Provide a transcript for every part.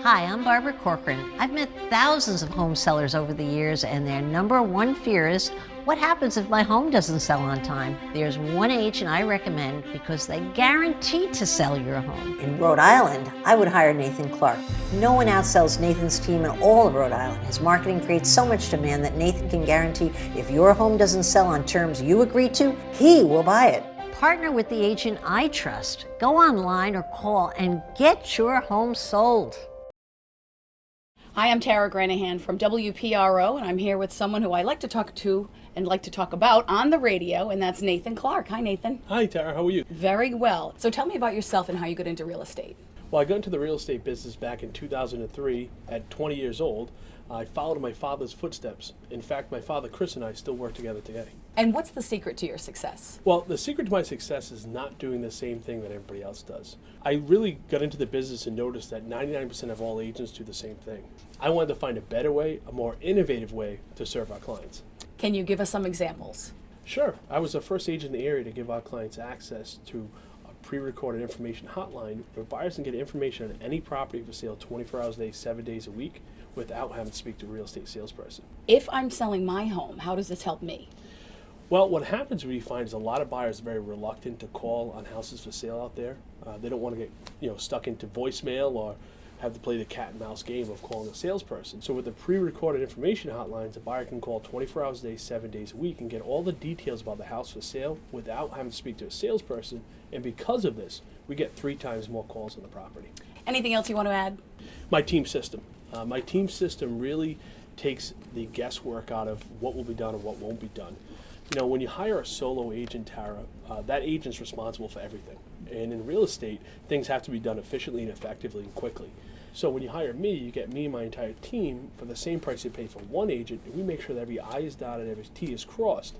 Hi, I'm Barbara Corcoran. I've met thousands of home sellers over the years, and their number one fear is, what happens if my home doesn't sell on time? There's one agent I recommend because they guarantee to sell your home. In Rhode Island, I would hire Nathan Clark. No one outsells Nathan's team in all of Rhode Island. His marketing creates so much demand that Nathan can guarantee if your home doesn't sell on terms you agree to, he will buy it. Partner with the agent I trust. Go online or call and get your home sold. Hi, I'm Tara Granahan from WPRO, and I'm here with someone who I like to talk to and like to talk about on the radio, and that's Nathan Clark. Hi, Nathan. Hi, Tara. How are you? Very well. So tell me about yourself and how you got into real estate. Well, I got into the real estate business back in 2003 at 20 years old. I followed in my father's footsteps. In fact, my father, Chris, and I still work together today. And what's the secret to your success? Well, the secret to my success is not doing the same thing that everybody else does. I really got into the business and noticed that 99% of all agents do the same thing. I wanted to find a better way, a more innovative way to serve our clients. Can you give us some examples? Sure. I was the first agent in the area to give our clients access to a pre-recorded information hotline where buyers can get information on any property for sale 24 hours a day, 7 days a week without having to speak to a real estate salesperson. If I'm selling my home, how does this help me? Well, what happens we find is a lot of buyers are very reluctant to call on houses for sale out there. They don't want to get stuck into voicemail or have to play the cat and mouse game of calling a salesperson. So with the pre-recorded information hotlines, a buyer can call 24 hours a day, 7 days a week and get all the details about the house for sale without having to speak to a salesperson. And because of this, we get 3 times more calls on the property. Anything else you want to add? My team system. My team system really takes the guesswork out of what will be done and what won't be done. When you hire a solo agent, Tara, that agent's responsible for everything. And in real estate, things have to be done efficiently and effectively and quickly. So when you hire me, you get me and my entire team for the same price you pay for one agent, and we make sure that every I is dotted, every T is crossed,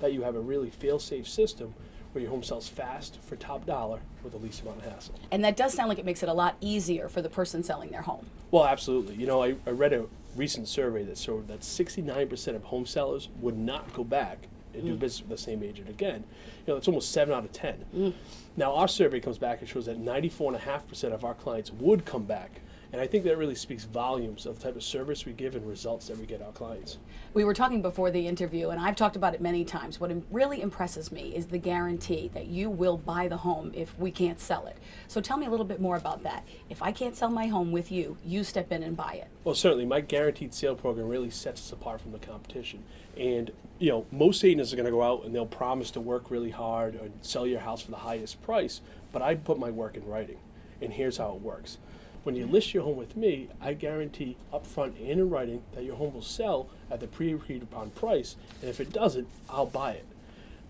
that you have a really fail-safe system where your home sells fast for top dollar with the least amount of hassle. And that does sound like it makes it a lot easier for the person selling their home. Well, absolutely. I read a recent survey that showed that 69% of home sellers would not go back and do business with the same agent again. It's almost 7 out of 10. Now, our survey comes back and shows that 94.5% of our clients would come back. And I think that really speaks volumes of the type of service we give and results that we get our clients. We were talking before the interview, and I've talked about it many times. What really impresses me is the guarantee that you will buy the home if we can't sell it. So tell me a little bit more about that. If I can't sell my home with you, you step in and buy it. Well, certainly. My guaranteed sale program really sets us apart from the competition. And, most agents are going to go out and they'll promise to work really hard and sell your house for the highest price, but I put my work in writing. And here's how it works. When you list your home with me, I guarantee upfront and in writing that your home will sell at the pre-agreed upon price, and if it doesn't, I'll buy it.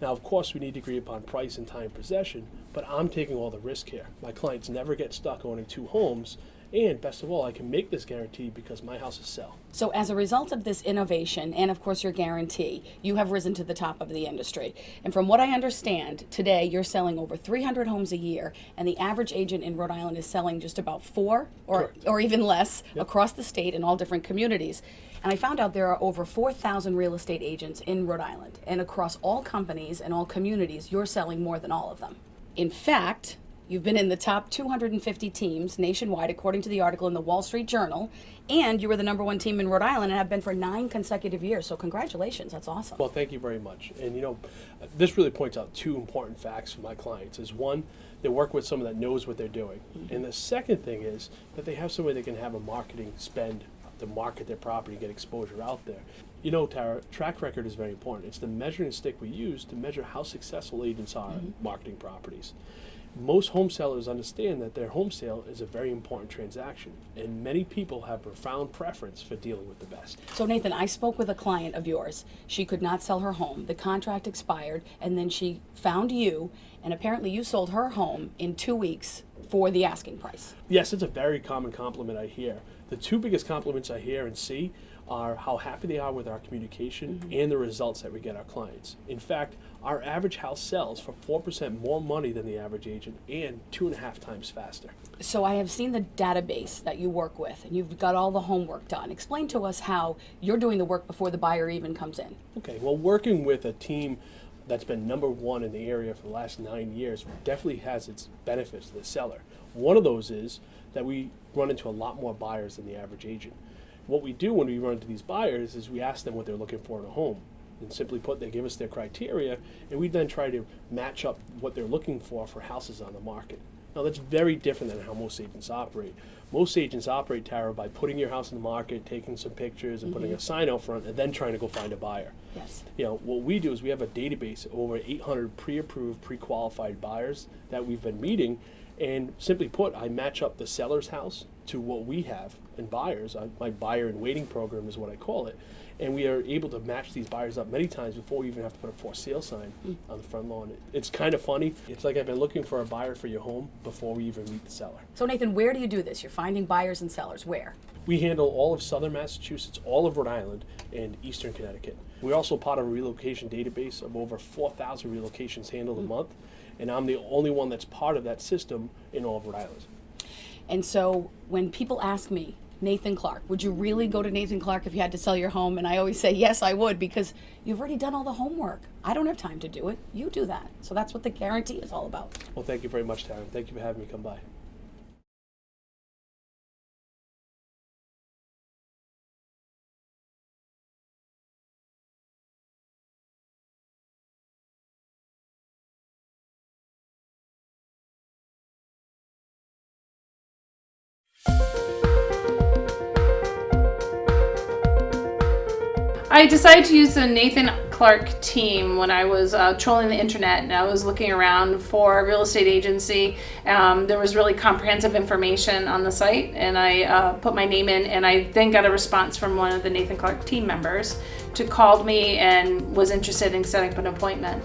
Now, of course, we need to agree upon price and time possession, but I'm taking all the risk here. My clients never get stuck owning 2 homes, and best of all, I can make this guarantee because my houses sell. So as a result of this innovation and of course your guarantee, you have risen to the top of the industry. And from what I understand, today you're selling over 300 homes a year, and the average agent in Rhode Island is selling just about 4 or even less across the state in all different communities. And I found out there are over 4,000 real estate agents in Rhode Island, and across all companies and all communities, you're selling more than all of them. In fact, you've been in the top 250 teams nationwide, according to the article in the Wall Street Journal, and you were the number 1 team in Rhode Island and have been for 9 consecutive years. So congratulations, that's awesome. Well, thank you very much. And this really points out 2 important facts for my clients. Is one, they work with someone that knows what they're doing. And the second thing is that they have somebody that can have a marketing spend to market their property, get exposure out there. Tara, track record is very important. It's the measuring stick we use to measure how successful agents are at marketing properties. Most home sellers understand that their home sale is a very important transaction, and many people have profound preference for dealing with the best. So Nathan, I spoke with a client of yours. She could not sell her home. The contract expired, and then she found you, and apparently you sold her home in 2 weeks for the asking price. Yes, it's a very common compliment I hear. The 2 biggest compliments I hear and see are how happy they are with our communication and the results that we get our clients. In fact, our average house sells for 4% more money than the average agent and 2.5 times faster. So I have seen the database that you work with, and you've got all the homework done. Explain to us how you're doing the work before the buyer even comes in. Okay, well, working with a team that's been number 1 in the area for the last 9 years definitely has its benefits to the seller. One of those is that we run into a lot more buyers than the average agent. What we do when we run into these buyers is we ask them what they're looking for in a home. And simply put, they give us their criteria, and we then try to match up what they're looking for houses on the market. Now, that's very different than how most agents operate. Most agents operate, Tara, by putting your house in the market, taking some pictures, and putting a sign out front, and then trying to go find a buyer. Yes. What we do is we have a database of over 800 pre-approved, pre-qualified buyers that we've been meeting, and simply put, I match up the seller's house to what we have in buyers. My buyer and waiting program is what I call it. And we are able to match these buyers up many times before we even have to put a for sale sign on the front lawn. It's kind of funny. It's like I've been looking for a buyer for your home before we even meet the seller. So Nathan, where do you do this? You're finding buyers and sellers. Where? We handle all of southern Massachusetts, all of Rhode Island, and eastern Connecticut. We're also part of a relocation database of over 4,000 relocations handled a month, and I'm the only one that's part of that system in all of Rhode Island. And so when people ask me, Nathan Clark, would you really go to Nathan Clark if you had to sell your home? And I always say, yes, I would, because you've already done all the homework. I don't have time to do it. You do that. So that's what the guarantee is all about. Well, thank you very much, Tara. Thank you for having me come by. I decided to use the Nathan Clark team when I was trolling the internet, and I was looking around for a real estate agency. There was really comprehensive information on the site, and I put my name in, and I then got a response from one of the Nathan Clark team members who called me and was interested in setting up an appointment.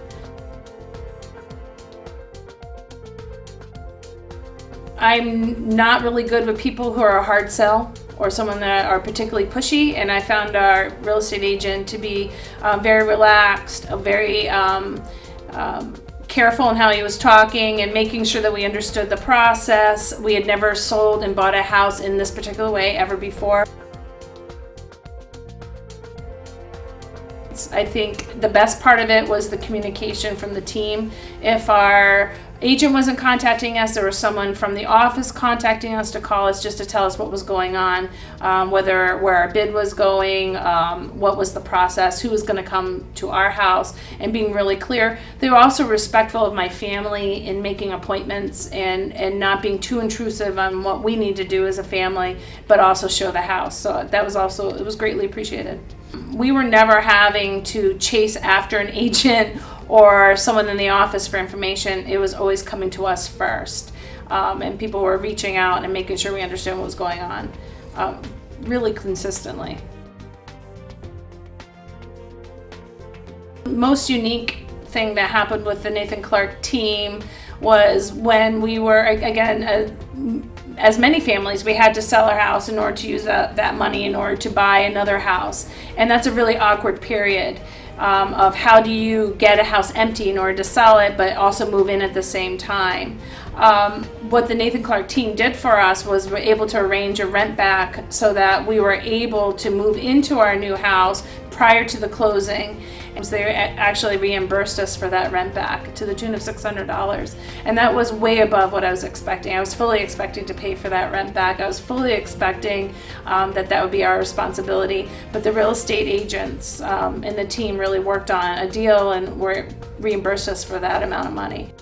I'm not really good with people who are a hard sell or someone that are particularly pushy, and I found our real estate agent to be very relaxed, very careful in how he was talking and making sure that we understood the process. We had never sold and bought a house in this particular way ever before. I think the best part of it was the communication from the team. If our agent wasn't contacting us, there was someone from the office contacting us to call us just to tell us what was going on, where our bid was going, what was the process, who was going to come to our house, and being really clear. They were also respectful of my family in making appointments and not being too intrusive on what we need to do as a family, but also show the house. So that was also, it was greatly appreciated. We were never having to chase after an agent or someone in the office for information. It was always coming to us first. And people were reaching out and making sure we understood what was going on really consistently. Most unique thing that happened with the Nathan Clark team was when we were, again, as many families, we had to sell our house in order to use that money in order to buy another house. And that's a really awkward period of how do you get a house empty in order to sell it, but also move in at the same time. What the Nathan Clark team did for us was we're able to arrange a rent back so that we were able to move into our new house prior to the closing. And so they actually reimbursed us for that rent back to the tune of $600. And that was way above what I was expecting. I was fully expecting to pay for that rent back. I was fully expecting that would be our responsibility. But the real estate agents and the team really worked on a deal and reimbursed us for that amount of money.